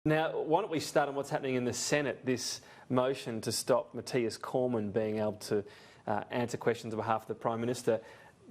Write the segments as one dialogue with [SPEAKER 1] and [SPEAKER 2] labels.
[SPEAKER 1] Now, why don't we start on what's happening in the Senate, this motion to stop Matthias Cormann being able to answer questions on behalf of the Prime Minister.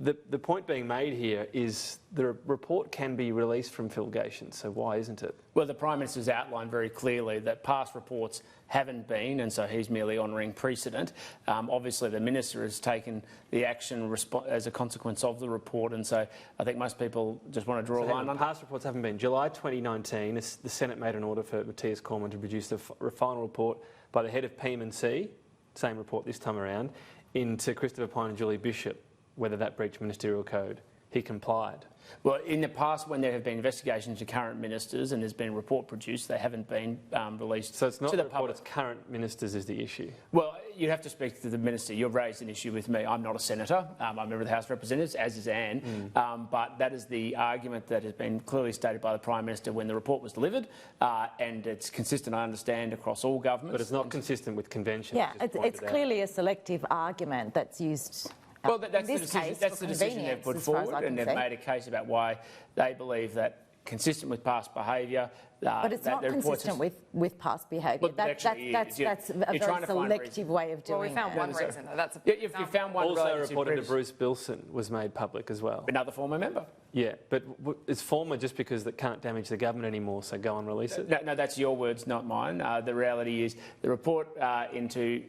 [SPEAKER 1] The point being made here is the report can be released from filgation, so why isn't it?
[SPEAKER 2] Well, the Prime Minister's outlined very clearly that past reports haven't been, and so he's merely honouring precedent. Obviously, the Minister has taken the action as a consequence of the report, and so I think most people just want to draw a line on.
[SPEAKER 1] Past reports haven't been. July 2019, the Senate made an order for Matthias Cormann to produce the final report by the head of PM&C, same report this time around, into Christopher Pyne and Julie Bishop, whether that breached ministerial code. He complied.
[SPEAKER 2] Well, in the past, when there have been investigations to current ministers and there's been a report produced, they haven't been released to the public.
[SPEAKER 1] So it's not the report, it's current ministers is the issue?
[SPEAKER 2] Well, you'd have to speak to the minister. You've raised an issue with me. I'm not a senator. I'm a member of the House of Representatives, as is Anne. But that is the argument that has been clearly stated by the Prime Minister when the report was delivered, and it's consistent, I understand, across all governments.
[SPEAKER 1] But it's not consistent with convention.
[SPEAKER 3] Yeah, it's clearly a selective argument that's used.
[SPEAKER 2] Well, that's the decision they've put forward, and they've made a case about why they believe that, consistent with past behaviour.
[SPEAKER 3] But it's not consistent with past behaviour. That's a very selective way of doing it.
[SPEAKER 4] Well, we found one reason, though. That's
[SPEAKER 2] you found one.
[SPEAKER 1] Also reported to Bruce Bilson was made public as well.
[SPEAKER 2] Another former member.
[SPEAKER 1] Yeah, but it's former just because that can't damage the government anymore, so go and release it?
[SPEAKER 2] No, that's your words, not mine. The reality is the report into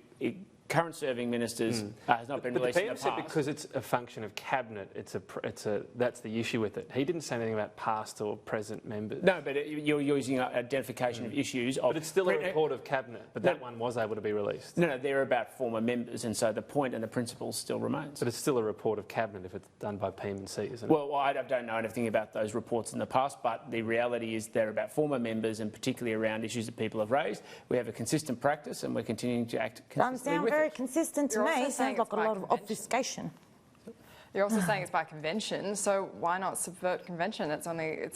[SPEAKER 2] current serving ministers has not been released in the past.
[SPEAKER 1] But the PM said because it's a function of cabinet, that's the issue with it. He didn't say anything about past or present members.
[SPEAKER 2] No, but you're using identification of issues.
[SPEAKER 1] But it's still a report of cabinet, but that one was able to be released.
[SPEAKER 2] No, they're about former members, and so the point and the principle still remains.
[SPEAKER 1] But it's still a report of cabinet if it's done by PM&C, isn't it?
[SPEAKER 2] Well, I don't know anything about those reports in the past, but the reality is they're about former members and particularly around issues that people have raised. We have a consistent practice and we're continuing to act consistently with it.
[SPEAKER 3] Very consistent to me. Sounds like a lot of obfuscation.
[SPEAKER 4] You're also saying it's by convention, so why not subvert convention? It's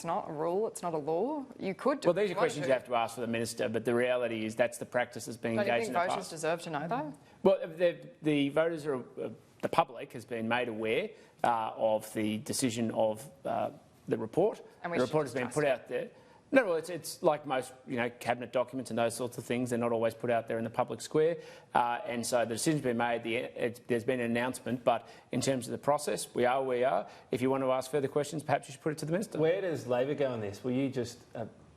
[SPEAKER 4] not a rule, it's not a law. You could do.
[SPEAKER 2] Well, these are questions you have to ask for the minister, but the reality is that's the practice that's been engaged in the past.
[SPEAKER 4] Do you think voters deserve to know, though?
[SPEAKER 2] Well, the voters are, the public has been made aware of the decision of the report. And the report has been put out there. No, well, it's like most, cabinet documents and those sorts of things. They're not always put out there in the public square, and so the decision's been made. There's been an announcement, but in terms of the process, we are where we are. If you want to ask further questions, perhaps you should put it to the minister.
[SPEAKER 1] Where does Labor go on this? Will you just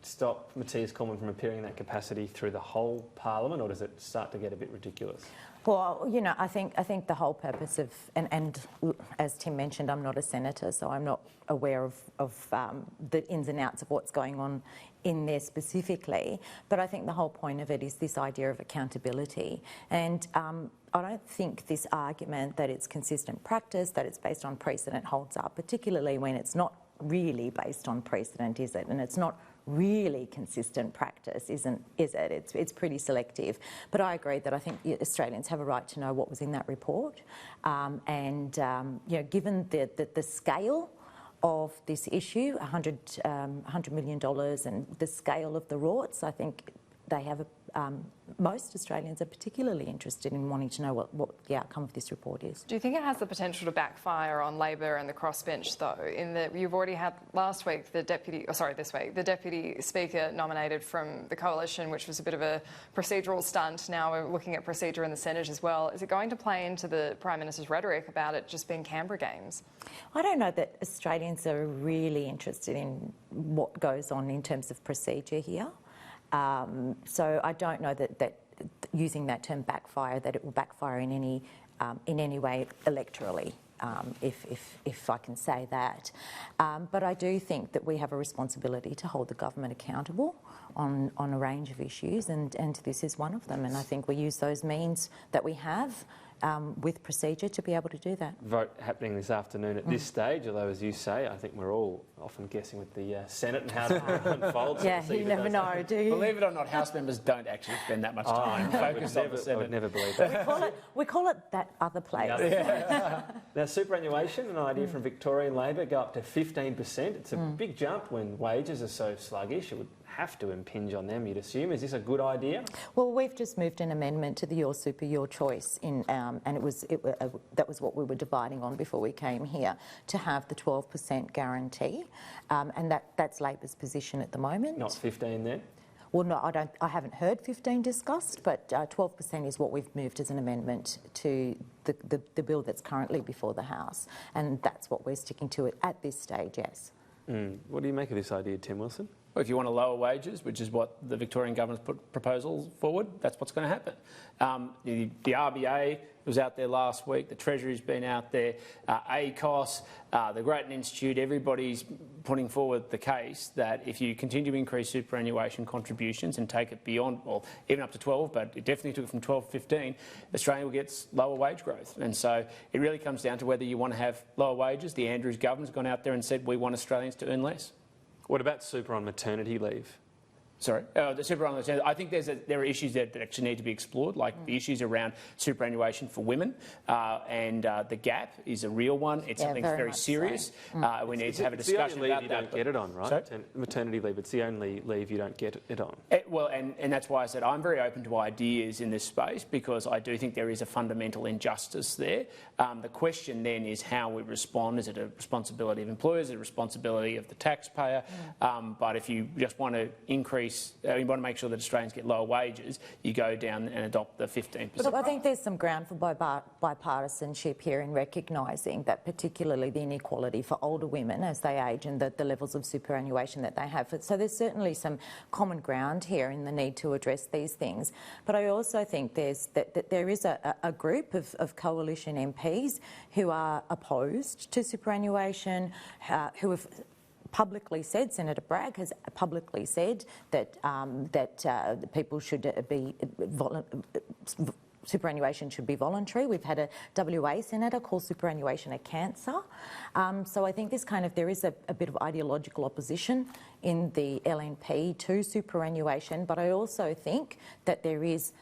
[SPEAKER 1] stop Matthias Cormann from appearing in that capacity through the whole Parliament, or does it start to get a bit ridiculous?
[SPEAKER 3] Well, I think the whole purpose of, and as Tim mentioned, I'm not a senator, so I'm not aware of the ins and outs of what's going on in there specifically. But I think the whole point of it is this idea of accountability. And I don't think this argument that it's consistent practice, that it's based on precedent holds up, particularly when it's not really based on precedent, is it? And it's not really consistent practice, is it? It's pretty selective. But I agree that I think Australians have a right to know what was in that report. Given the scale of this issue, $100 million, and the scale of the rorts, I think they have most Australians are particularly interested in wanting to know what the outcome of this report is.
[SPEAKER 4] Do you think it has the potential to backfire on Labor and the crossbench, though? In that you've already had this week, the Deputy Speaker nominated from the Coalition, which was a bit of a procedural stunt. Now we're looking at procedure in the Senate as well. Is it going to play into the Prime Minister's rhetoric about it just being Canberra games?
[SPEAKER 3] I don't know that Australians are really interested in what goes on in terms of procedure here. So I don't know that using that term backfire, that it will backfire in any way electorally, if I can say that. But I do think that we have a responsibility to hold the government accountable on a range of issues, and this is one of them. And I think we use those means that we have with procedure to be able to do that.
[SPEAKER 1] Vote happening this afternoon at this stage, although as you say, I think we're all often guessing with the Senate and how it unfolds.
[SPEAKER 3] Yeah, you never know, do you?
[SPEAKER 2] Believe it or not, House members don't actually spend that much time focused on the Senate.
[SPEAKER 1] I would never believe that.
[SPEAKER 3] We call it that other place.
[SPEAKER 1] Now, superannuation, an idea from Victorian Labor, go up to 15%. It's a big jump when wages are so sluggish. It would have to impinge on them, you'd assume. Is this a good idea?
[SPEAKER 3] Well, we've just moved an amendment to the Your Super, Your Choice, and that was what we were dividing on before we came here, to have the 12% guarantee, and that's Labor's position at the moment.
[SPEAKER 1] Not 15 then?
[SPEAKER 3] Well, no, I haven't heard 15 discussed, but 12% is what we've moved as an amendment to the bill that's currently before the House, and that's what we're sticking to at this stage, yes.
[SPEAKER 1] What do you make of this idea, Tim Wilson?
[SPEAKER 2] Well, if you want to lower wages, which is what the Victorian government's put proposals forward, that's what's going to happen. The RBA was out there last week, the Treasury's been out there, ACOS, the Grattan Institute, everybody's putting forward the case that if you continue to increase superannuation contributions and take it beyond, well, even up to 12, but it definitely took it from 12 to 15, Australia will get lower wage growth. And so it really comes down to whether you want to have lower wages. The Andrews government's gone out there and said we want Australians to earn less.
[SPEAKER 1] What about super on maternity leave?
[SPEAKER 2] Sorry, the superannuation. I think there are issues that actually need to be explored, like the issues around superannuation for women, and the gap is a real one. It's something very serious. So. We need to have a discussion about that.
[SPEAKER 1] You don't get it on, right?
[SPEAKER 2] Sorry?
[SPEAKER 1] Maternity leave. It's the only leave you don't get it on.
[SPEAKER 2] Well, and that's why I said I'm very open to ideas in this space, because I do think there is a fundamental injustice there. The question then is how we respond. Is it a responsibility of employers? Is it a responsibility of the taxpayer? But if you just want to increase, you want to make sure that Australians get lower wages, you go down and adopt the 15%.
[SPEAKER 3] But I think there's some ground for bipartisanship here in recognising that particularly the inequality for older women as they age and the levels of superannuation that they have. So there's certainly some common ground here in the need to address these things. But I also think that there is a group of coalition MPs who are opposed to superannuation, who have publicly said, Senator Bragg has publicly said that people should be superannuation should be voluntary. We've had a WA senator call superannuation a cancer. So I think there is a bit of ideological opposition in the LNP to superannuation, but I also think that there is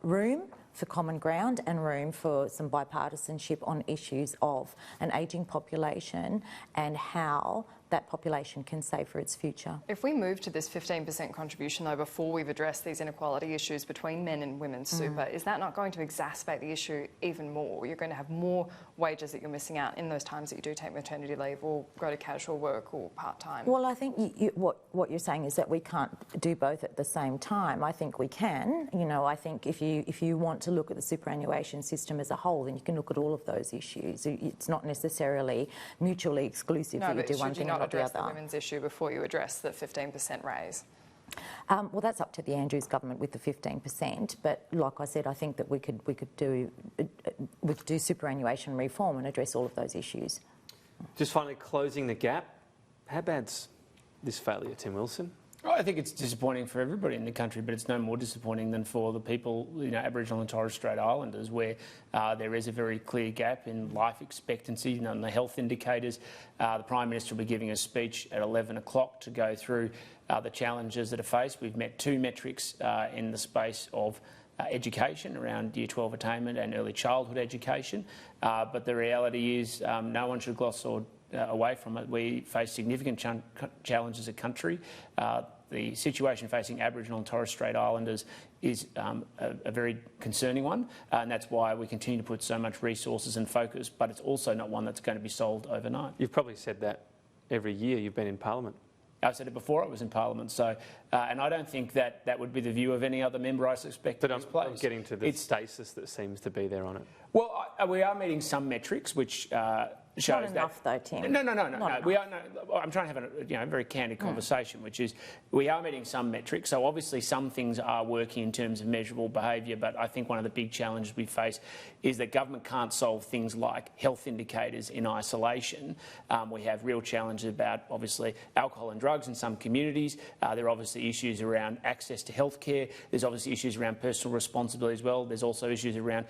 [SPEAKER 3] room for common ground and room for some bipartisanship on issues of an ageing population and how that population can save for its future.
[SPEAKER 4] If we move to this 15% contribution, though, before we've addressed these inequality issues between men and women's super, is that not going to exacerbate the issue even more? You're going to have more wages that you're missing out in those times that you do take maternity leave or go to casual work or part-time.
[SPEAKER 3] Well, I think what you're saying is that we can't do both at the same time. I think we can. You know, I think if you want to look at the superannuation system as a whole, then you can look at all of those issues. It's not necessarily mutually exclusive that you do one thing and not the other.
[SPEAKER 4] Address the women's issue before you address the 15% raise?
[SPEAKER 3] Well, that's up to the Andrews government with the 15%. But like I said, I think that we could do superannuation reform and address all of those issues.
[SPEAKER 1] Just finally, closing the gap. How bad's this failure, Tim Wilson?
[SPEAKER 2] I think it's disappointing for everybody in the country, but it's no more disappointing than for the people, Aboriginal and Torres Strait Islanders, where there is a very clear gap in life expectancy and the health indicators. The Prime Minister will be giving a speech at 11 o'clock to go through the challenges that are faced. We've met two metrics in the space of education around Year 12 attainment and early childhood education, but the reality is no one should gloss away from it. We face significant challenges as a country. The situation facing Aboriginal and Torres Strait Islanders is a very concerning one, and that's why we continue to put so much resources and focus, but it's also not one that's going to be solved overnight.
[SPEAKER 1] You've probably said that every year you've been in Parliament.
[SPEAKER 2] I said it before I was in Parliament, so and I don't think that would be the view of any other member I suspect in this place.
[SPEAKER 1] I'm getting to the stasis that seems to be there on it.
[SPEAKER 2] Well, we are meeting some metrics which shows
[SPEAKER 3] not enough, though, Tim.
[SPEAKER 2] No. We are. No, I'm trying to have a very candid conversation, which is we are meeting some metrics. So obviously some things are working in terms of measurable behaviour, but I think one of the big challenges we face is that government can't solve things like health indicators in isolation. We have real challenges about obviously alcohol and drugs in some communities. There are obviously issues around access to healthcare. There's obviously issues around personal responsibility as well. There's also issues around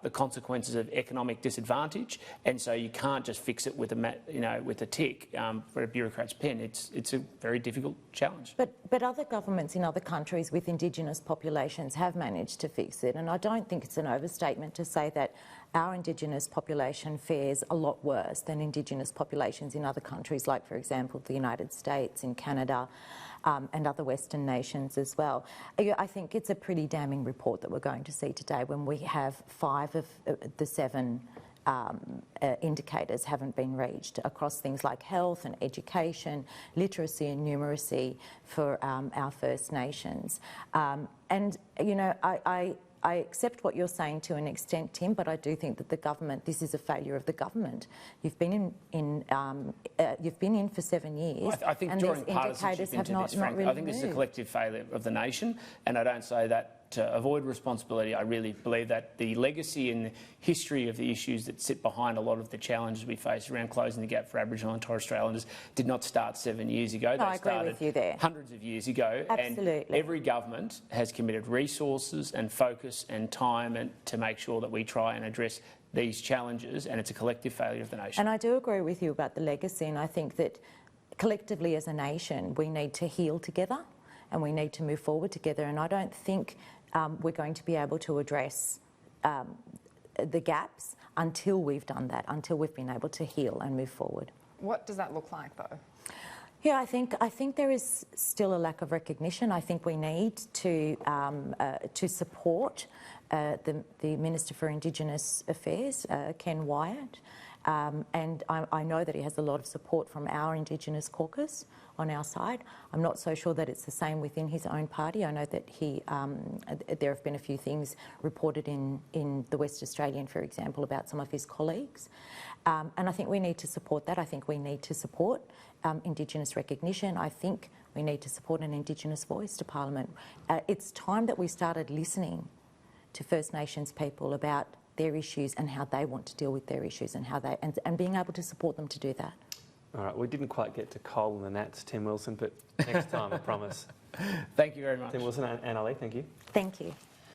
[SPEAKER 2] the consequences of economic disadvantage, and so you can't just fix it with a tick for a bureaucrat's pen. It's a very difficult challenge.
[SPEAKER 3] But other governments in other countries with Indigenous populations have managed to fix it, and I don't think it's an overstatement to say that our Indigenous population fares a lot worse than Indigenous populations in other countries, like, for example, the United States, in Canada, and other Western nations as well. I think it's a pretty damning report that we're going to see today when we have 5 of the 7 indicators haven't been reached across things like health and education, literacy and numeracy for our First Nations. And, you know, I accept what you're saying to an extent, Tim, but I do think that the government, this is a failure of the government. You've been in for 7 years,
[SPEAKER 2] I think
[SPEAKER 3] and
[SPEAKER 2] drawing
[SPEAKER 3] these indicators have not really
[SPEAKER 2] I think this is a collective failure of the nation, and I don't say that to avoid responsibility. I really believe that the legacy and the history of the issues that sit behind a lot of the challenges we face around closing the gap for Aboriginal and Torres Strait Islanders did not start 7 years ago.
[SPEAKER 3] No, I agree with you there.
[SPEAKER 2] Hundreds of years ago.
[SPEAKER 3] Absolutely.
[SPEAKER 2] And every government has committed resources and focus and time to make sure that we try and address these challenges, and it's a collective failure of the nation.
[SPEAKER 3] And I do agree with you about the legacy, and I think that collectively as a nation we need to heal together and we need to move forward together, and I don't think we're going to be able to address the gaps until we've done that, until we've been able to heal and move forward.
[SPEAKER 4] What does that look like, though?
[SPEAKER 3] Yeah, I think there is still a lack of recognition. I think we need to support the Minister for Indigenous Affairs, Ken Wyatt, and I know that he has a lot of support from our Indigenous caucus on our side. I'm not so sure that it's the same within his own party. I know that there have been a few things reported in the West Australian, for example, about some of his colleagues. And I think we need to support that. I think we need to support Indigenous recognition. I think we need to support an Indigenous voice to Parliament. It's time that we started listening to First Nations people about their issues and how they want to deal with their issues and being able to support them to do that.
[SPEAKER 1] All right, we didn't quite get to coal and the gnats, Tim Wilson, but next time, I promise.
[SPEAKER 2] Thank you very much.
[SPEAKER 1] Tim Wilson, Anne Aly, thank you.
[SPEAKER 3] Thank you.